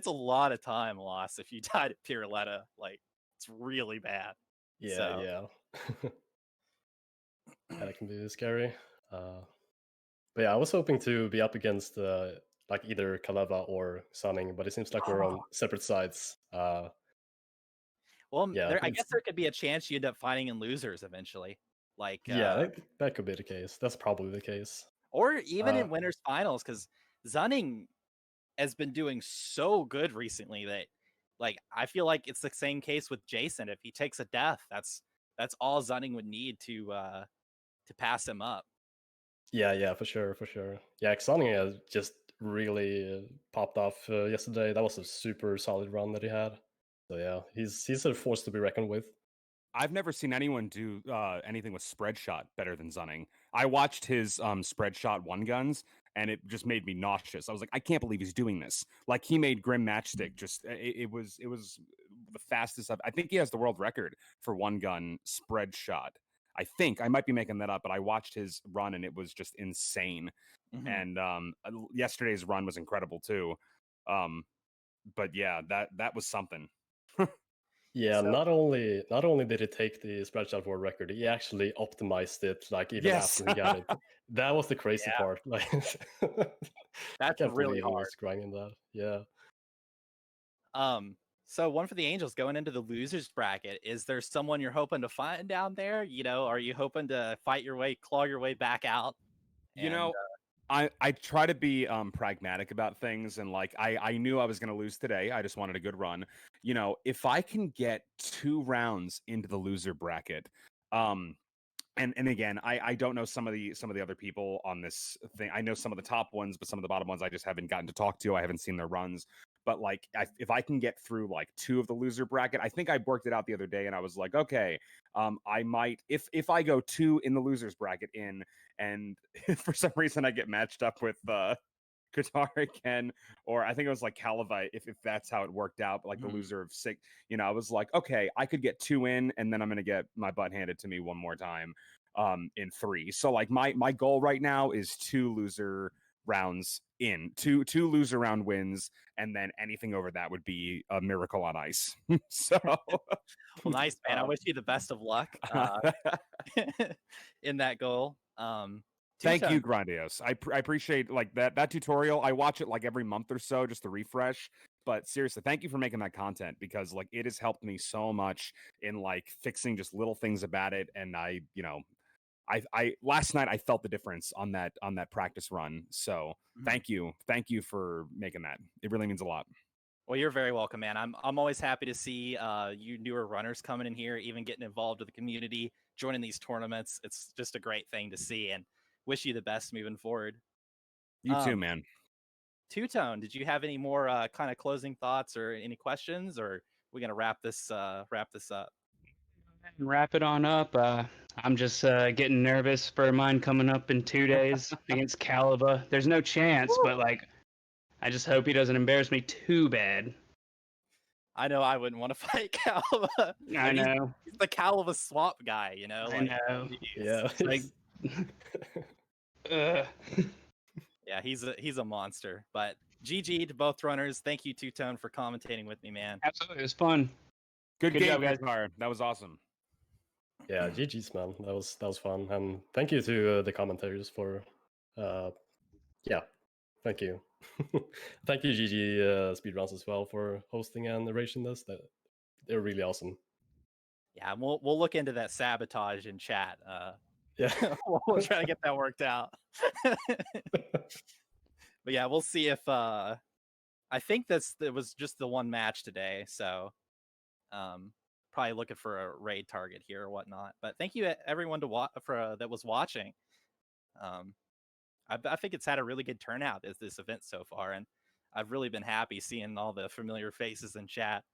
a lot of time lost if you died at Piruletta. Like, it's really bad. Yeah, So. yeah. That can be scary. But yeah, I was hoping to be up against like either Kaleva or Sunning, but it seems like we're on separate sides. Well, Yeah, I guess there could be a chance you end up fighting in losers eventually, like yeah, that could be the case. That's probably the case. or even in winners finals, because Zunning has been doing so good recently that, like, I feel like it's the same case with Jason. If he takes a death, that's all Zunning would need to pass him up. Yeah, for sure, for sure. Yeah, Sunning has just really popped off yesterday. That was a super solid run that he had. So yeah, he's a force to be reckoned with. I've never seen anyone do anything with spread shot better than Zunning. I watched his spread shot one guns, and it just made me nauseous. I was like, I can't believe he's doing this. Like, he made Grim Matchstick just it was the fastest. I think he has the world record for one gun spread shot. I think I might be making that up, but I watched his run and it was just insane. Mhm. And yesterday's run was incredible too. But yeah, that was something. Yeah, So- not only did he take the spread shot world record, he actually optimized it like even Yes. after he got it. That was the crazy Yeah. part. Like That's can't really believe he hard. was grinding that. Yeah. So one for the Angels going into the losers bracket. Is there someone you're hoping to find down there? Are you hoping to claw your way back out? You know, I try to be pragmatic about things, and like I knew I was going to lose today. I just wanted a good run. If I can get 2 rounds into the loser bracket, and again, I don't know some of the other people on this thing. I know some of the top ones, but some of the bottom ones I just haven't gotten to talk to. I haven't seen their runs. But like, if I can get through like 2 of the loser bracket, I think I worked it out the other day, and I was like, okay, I might if I go 2 in the losers bracket in, and for some reason I get matched up with Kirthar again, or I think it was like Calavite, if that's how it worked out, but like the loser of 6, I was like, okay, I could get 2 in, and then I'm gonna get my butt handed to me one more time in 3. So like my goal right now is 2 loser rounds in, two loser round wins, and then anything over that would be a miracle on ice. So well, nice, man. I wish you the best of luck in that goal. Thank you, Grandios. I appreciate like that tutorial. I watch it like every month or so just to refresh. But seriously, thank you for making that content, because like it has helped me so much in like fixing just little things about it. And I last night I felt the difference on that practice run. So thank you for making that. It really means a lot. Well, you're very welcome, man. I'm always happy to see you newer runners coming in here, even getting involved with the community, joining these tournaments. It's just a great thing to see, and wish you the best moving forward. You too, man. Two-Tone, did you have any more kind of closing thoughts or any questions, or are we gonna wrap this up? Wrap it on up. I'm just getting nervous for mine coming up in 2 days against Calava. There's no chance, but like, I just hope he doesn't embarrass me too bad. I know I wouldn't want to fight Calava. I know. He's the Calava swap guy, I know. Yeah. It's like, Yeah, he's a monster. But GG to both runners. Thank you, Two-Tone, for commentating with me, man. absolutely, it was fun. Good Good game, job, guys. Kirthar. That was awesome. Yeah, GG's, man. That was fun, and thank you to the commentators for, yeah, thank you, thank you, GG Speedruns as well for hosting and narration this. They're really awesome. Yeah, we'll look into that sabotage in chat. Yeah, we'll try to get that worked out. But yeah, we'll see if I think it was just the one match today, so probably looking for a raid target here or whatnot. But thank you everyone that was watching. I think it's had a really good turnout as this event so far, and I've really been happy seeing all the familiar faces in chat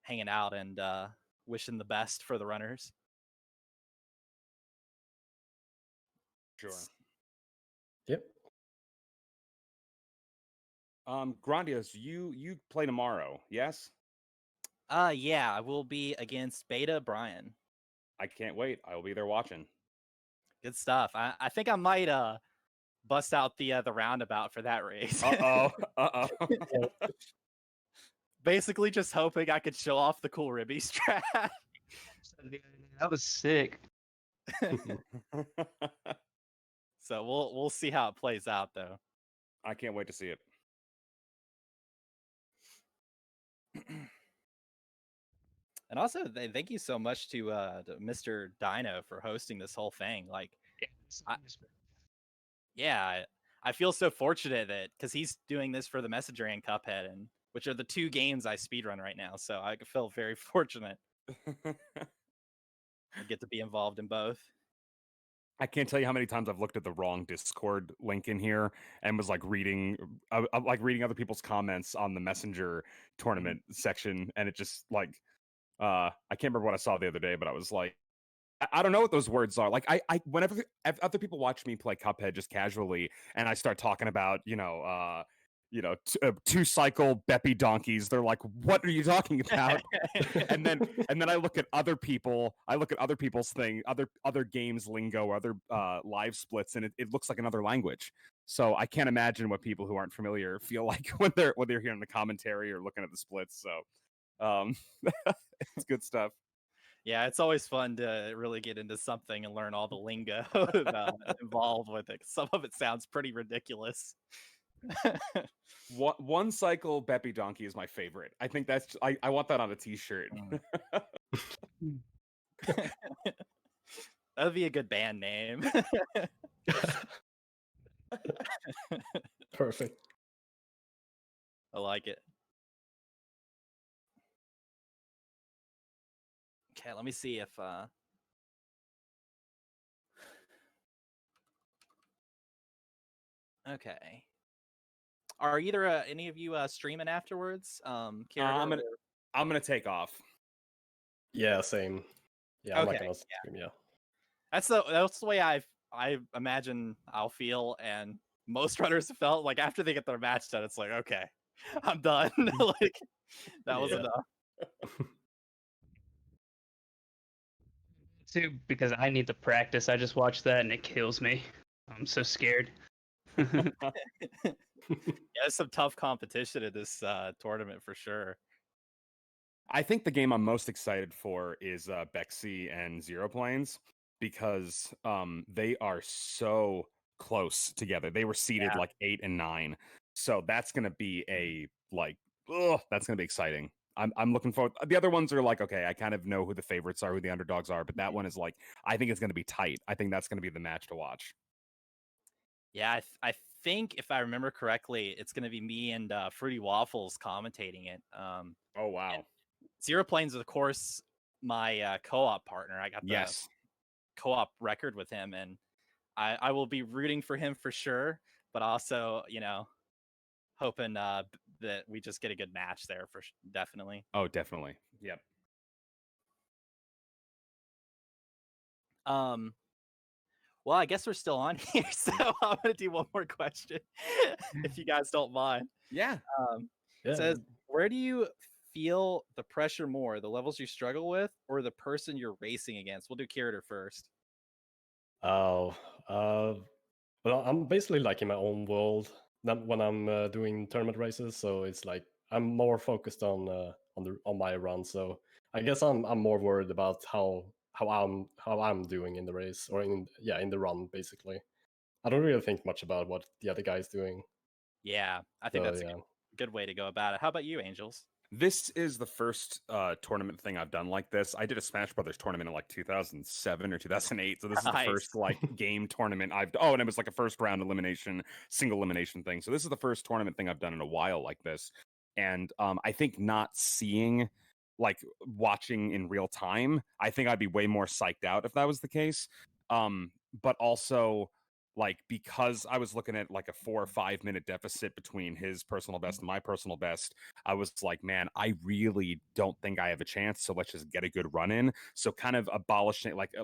hanging out and wishing the best for the runners. Sure. Yep. Grandios, you play tomorrow, yes? Yeah, I will be against Beta Brian. I can't wait. I will be there watching. Good stuff. I think I might bust out the roundabout for that race. Uh-oh. Basically just hoping I could show off the cool Ribby strat. That was sick. So we'll see how it plays out though. I can't wait to see it. And also, thank you so much to Mr. Dino for hosting this whole thing. Like, I feel so fortunate that because he's doing this for the Messenger and Cuphead, and which are the two games I speedrun right now. So I feel very fortunate to get to be involved in both. I can't tell you how many times I've looked at the wrong Discord link in here and was like reading other people's comments on the Messenger tournament section, and it just like I can't remember what I saw the other day, but I was like, I don't know what those words are. Like I whenever other people watch me play Cuphead just casually, and I start talking about two cycle Beppy donkeys, they're like, "What are you talking about?" and then I look at other people. I look at other people's thing, other games lingo, other live splits, and it looks like another language. So I can't imagine what people who aren't familiar feel like when they're hearing the commentary or looking at the splits. So it's good stuff. Yeah, it's always fun to really get into something and learn all the lingo involved with it. Some of it sounds pretty ridiculous. One cycle Beppy donkey is my favorite. I think that's I want that on a t-shirt. That'd be a good band name. Perfect. I like it. Okay, let me see if okay. Are either any of you streaming afterwards? I'm gonna take off. Yeah, same. Yeah, I'm not Okay, gonna stream. Yeah. That's the way I imagine I'll feel, and most runners have felt like after they get their match done, it's like, okay, I'm done. Like that was enough. Too, because I need to practice. I just watched that and it kills me. I'm so scared. Yeah, it's some tough competition in this tournament for sure. I think the game I'm most excited for is Bexy and Zero Planes because they are so close together. They were seeded like 8 and 9. So that's gonna be that's gonna be exciting. I'm looking forward. The other ones are like, okay, I kind of know who the favorites are, who the underdogs are, but that one is like, I think it's gonna be tight. I think that's gonna be the match to watch. Yeah, I think if I remember correctly, it's gonna be me and Fruity Waffles commentating it. Oh wow. Zero Planes is, of course, my co-op partner. I got the co-op record with him, and I will be rooting for him for sure, but also, hoping that we just get a good match there for definitely. Oh, definitely. Yep. Well, I guess we're still on here, so I'm gonna do one more question, if you guys don't mind. Yeah. It says, where do you feel the pressure more, the levels you struggle with, or the person you're racing against? We'll do Kirthar first. Oh, well, I'm basically like in my own world when I'm doing tournament races, so it's like I'm more focused on my run. So I guess I'm more worried about how I'm doing in the race or in the run basically. I don't really think much about what the other guy's doing. Yeah, I think that's a good way to go about it. How about you, Angels? This is the first tournament thing I've done like this. I did a Smash Brothers tournament in like 2007 or 2008. So this is the first like game tournament I've and it was like a first round elimination, single elimination thing. So this is the first tournament thing I've done in a while like this. And I think not seeing like watching in real time, I think I'd be way more psyched out if that was the case. But also like because I was looking at like a 4 or 5 minute deficit between his personal best and my personal best, I was like, man, I really don't think I have a chance. So let's just get a good run in. So kind of abolishing like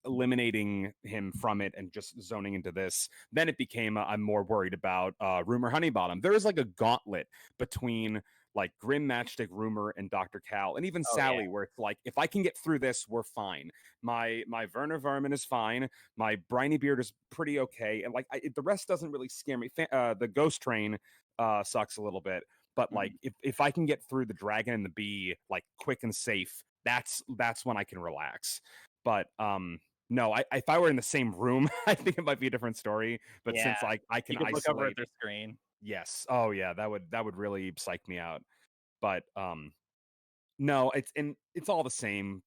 eliminating him from it and just zoning into this. Then it became I'm more worried about Rumor Honeybottom. There is like a gauntlet between like Grim Matchstick, Rumor, and Dr. Cal, and even Sally, where it's like, if I can get through this, we're fine. My Werner Vermin is fine. My Briny Beard is pretty okay, and like the rest doesn't really scare me. The Ghost Train sucks a little bit, but like if I can get through the Dragon and the Bee like quick and safe, that's when I can relax. But no, if I were in the same room, I think it might be a different story. But since I can look isolate, over at their screen. yes, oh yeah, that would really psych me out. But no, it's all the same.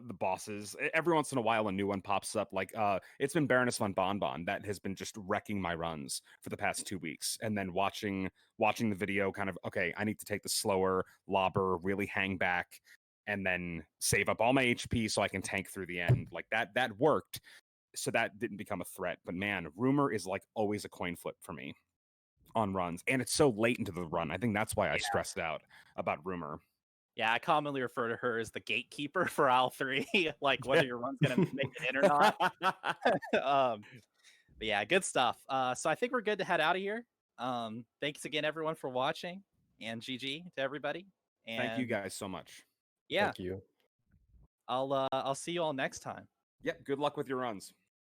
The bosses. Every once in a while, a new one pops up. Like it's been Baroness von Bonbon that has been just wrecking my runs for the past 2 weeks. And then watching the video, kind of okay, I need to take the slower lobber, really hang back, and then save up all my HP so I can tank through the end. Like that worked. So that didn't become a threat. But man, Rumor is like always a coin flip for me on runs, and it's so late into the run. I think that's why I stressed out about Rumor. Yeah, I commonly refer to her as the gatekeeper for Aisle 3, like whether your run's gonna make it in or not. But yeah, good stuff. So I think we're good to head out of here. Thanks again, everyone, for watching, and GG to everybody. And thank you guys so much. Yeah, Thank you. I'll see you all next time. Yeah, good luck with your runs.